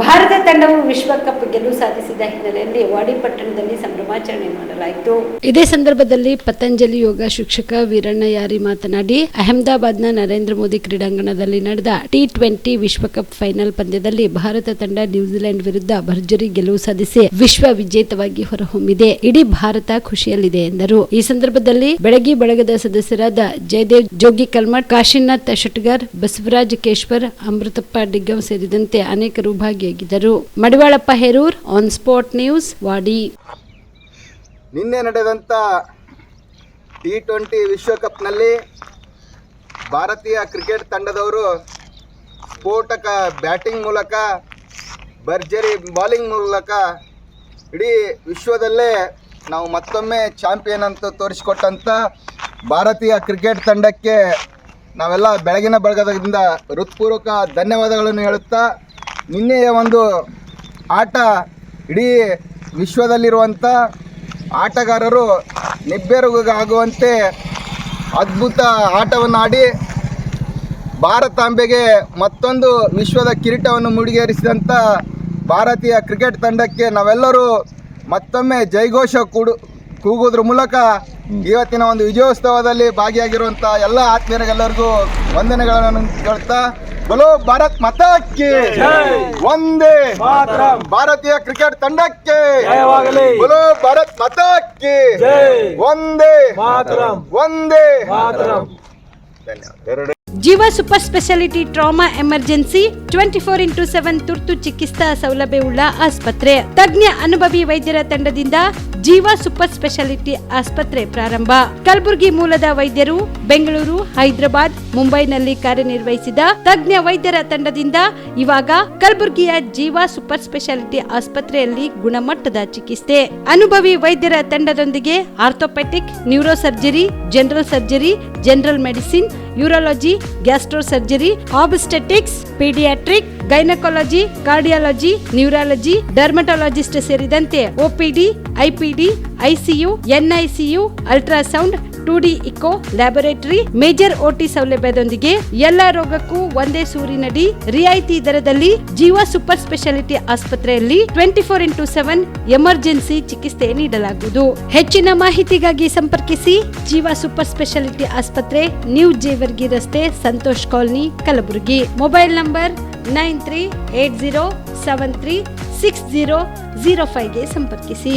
ಭಾರತ ತಂಡವು ವಿಶ್ವಕಪ್ ಗೆಲುವು ಸಾಧಿಸಿದ ಹಿನ್ನೆಲೆಯಲ್ಲಿ ವಾಡಿಪಟ್ಟಣದಲ್ಲಿ ಸಂಭ್ರಮಾಚರಣೆ ಮಾಡಲಾಯಿತು. ಇದೇ ಸಂದರ್ಭದಲ್ಲಿ ಪತಂಜಲಿ ಯೋಗ ಶಿಕ್ಷಕ ವೀರಣ್ಣ ಯಾರಿ ಮಾತನಾಡಿ, ಅಹಮದಾಬಾದ್ನ ನರೇಂದ್ರ ಮೋದಿ ಕ್ರೀಡಾಂಗಣದಲ್ಲಿ ನಡೆದ T20 ವಿಶ್ವಕಪ್ ಫೈನಲ್ ಪಂದ್ಯದಲ್ಲಿ ಭಾರತ ತಂಡ ನ್ಯೂಜಿಲೆಂಡ್ ವಿರುದ್ಧ ಭರ್ಜರಿ ಗೆಲುವು ಸಾಧಿಸಿ ವಿಶ್ವ ವಿಜೇತವಾಗಿ ಹೊರಹೊಮ್ಮಿದೆ. ಇಡೀ ಭಾರತ ಖುಷಿಯಲ್ಲಿದೆ ಎಂದರು. ಈ ಸಂದರ್ಭದಲ್ಲಿ ಬೆಳಗಿ ಬಳಗದ ಸದಸ್ಯರಾದ ಜಯದೇವ್ ಜೋಗಿ ಕಲ್ಮಠ್, ಕಾಶಿನಾಥ್ ಶೆಟ್ಗರ್, ಬಸವರಾಜ್ ಕೇಶ್ವರ್, ಅಮೃತಪ್ಪ ಡಿಗ್ಗಂ ಸೇರಿದಂತೆ ಅನೇಕರು ಭಾಗಿಯಾಗಿದ್ದರು. Madivalappa Herur, on spot news, Wadi. ನಿನ್ನೆ ನಡೆದಂಥ T20 ವಿಶ್ವಕಪ್ನಲ್ಲಿ ಭಾರತೀಯ ಕ್ರಿಕೆಟ್ ತಂಡದವರು ಸ್ಫೋಟಕ ಬ್ಯಾಟಿಂಗ್ ಮೂಲಕ, ಭರ್ಜರಿ ಬಾಲಿಂಗ್ ಮೂಲಕ ಇಡೀ ವಿಶ್ವದಲ್ಲೇ ನಾವು ಮತ್ತೊಮ್ಮೆ ಚಾಂಪಿಯನ್ ಅಂತ ತೋರಿಸಿಕೊಟ್ಟಂಥ ಭಾರತೀಯ ಕ್ರಿಕೆಟ್ ತಂಡಕ್ಕೆ ನಾವೆಲ್ಲ ಬೆಳಗಿನ ಬಳಗದಿಂದ ಹೃತ್ಪೂರ್ವಕ ಧನ್ಯವಾದಗಳನ್ನು ಹೇಳುತ್ತಾ, ನಿನ್ನೆಯ ಒಂದು ಆಟ ಇಡೀ ವಿಶ್ವದಲ್ಲಿರುವಂಥ ಆಟಗಾರರು ನಿಬ್ಬೆರಗಾಗುವಂತೆ ಅದ್ಭುತ ಆಟವನ್ನು ಆಡಿ ಭಾರತಾಂಬೆಗೆ ಮತ್ತೊಂದು ವಿಶ್ವದ ಕಿರೀಟವನ್ನು ಮುಡಿಗೇರಿಸಿದಂಥ ಭಾರತೀಯ ಕ್ರಿಕೆಟ್ ತಂಡಕ್ಕೆ ನಾವೆಲ್ಲರೂ ಮತ್ತೊಮ್ಮೆ ಜೈಘೋಷ ಕೂಗುವುದ್ರ ಮೂಲಕ ಇವತ್ತಿನ ಒಂದು ವಿಜಯೋತ್ಸವದಲ್ಲಿ ಭಾಗಿಯಾಗಿರುವಂಥ ಎಲ್ಲ ಆತ್ಮೀಯರಿಗೆಲ್ಲರಿಗೂ ವಂದನೆಗಳನ್ನು ಹೇಳ್ತಾ, ಬಲೋ ಭಾರತ್ ಮಾತಾ ಕಿ ವಂದೇ ಮಾತರಂ, ಭಾರತೀಯ ಕ್ರಿಕೆಟ್ ತಂಡಕ್ಕೆ ಬಲೋ ಭಾರತ್ ಮಾತಾ ಕಿ ವಂದೇ ಮಾತರಂ, ವಂದೇ ಮಾತರಂ. ಧನ್ಯವಾದ. ಜೀವ super speciality trauma emergency 24x7 ತುರ್ತು ಚಿಕಿತ್ಸಾ ಸೌಲಭ್ಯವುಳ್ಳ ಆಸ್ಪತ್ರೆ. ತಜ್ಞ ಅನುಭವಿ ವೈದ್ಯರ ತಂಡದಿಂದ ಜೀವ ಸೂಪರ್ ಸ್ಪೆಷಾಲಿಟಿ ಆಸ್ಪತ್ರೆ ಪ್ರಾರಂಭ. ಕಲಬುರಗಿ ಮೂಲದ ವೈದ್ಯರು ಬೆಂಗಳೂರು, ಹೈದರಾಬಾದ್, ಮುಂಬೈನಲ್ಲಿ ಕಾರ್ಯನಿರ್ವಹಿಸಿದ ತಜ್ಞ ವೈದ್ಯರ ತಂಡದಿಂದ ಇವಾಗ ಕಲಬುರಗಿಯ ಜೀವ ಸೂಪರ್ ಸ್ಪೆಷಾಲಿಟಿ ಆಸ್ಪತ್ರೆಯಲ್ಲಿ ಗುಣಮಟ್ಟದ ಚಿಕಿತ್ಸೆ. ಅನುಭವಿ ವೈದ್ಯರ ತಂಡದೊಂದಿಗೆ orthopaedic, neuro surgery, general surgery, general medicine, urology, gastro surgery, obstetrics, paediatric, gynaecology, cardiology, neurology, dermatologist ಸೇರಿದಂತೆ OPD, IPD, ICU, NICU, ultrasound, 2D echo, laboratory, major OT ಸೌಲಭ್ಯದೊಂದಿಗೆ ಎಲ್ಲ ರೋಗಕ್ಕೂ ಒಂದೇ ಸೂರಿನಡಿ ರಿಯಾಯಿತಿ ದರದಲ್ಲಿ ಜೀವ ಸೂಪರ್ ಸ್ಪೆಷಾಲಿಟಿ ಆಸ್ಪತ್ರೆಯಲ್ಲಿ 24x7 ಎಮರ್ಜೆನ್ಸಿ ಚಿಕಿತ್ಸೆ ನೀಡಲಾಗುವುದು. ಹೆಚ್ಚಿನ ಮಾಹಿತಿಗಾಗಿ ಸಂಪರ್ಕಿಸಿ ಜೀವ ಸೂಪರ್ ಸ್ಪೆಷಾಲಿಟಿ ಆಸ್ಪತ್ರೆ, ನ್ಯೂ ಜೇವರ್ಗಿ ರಸ್ತೆ, Santosh colony, Kalaburagi. Mobile number 9380736005 ಗೆ ಸಂಪರ್ಕಿಸಿ.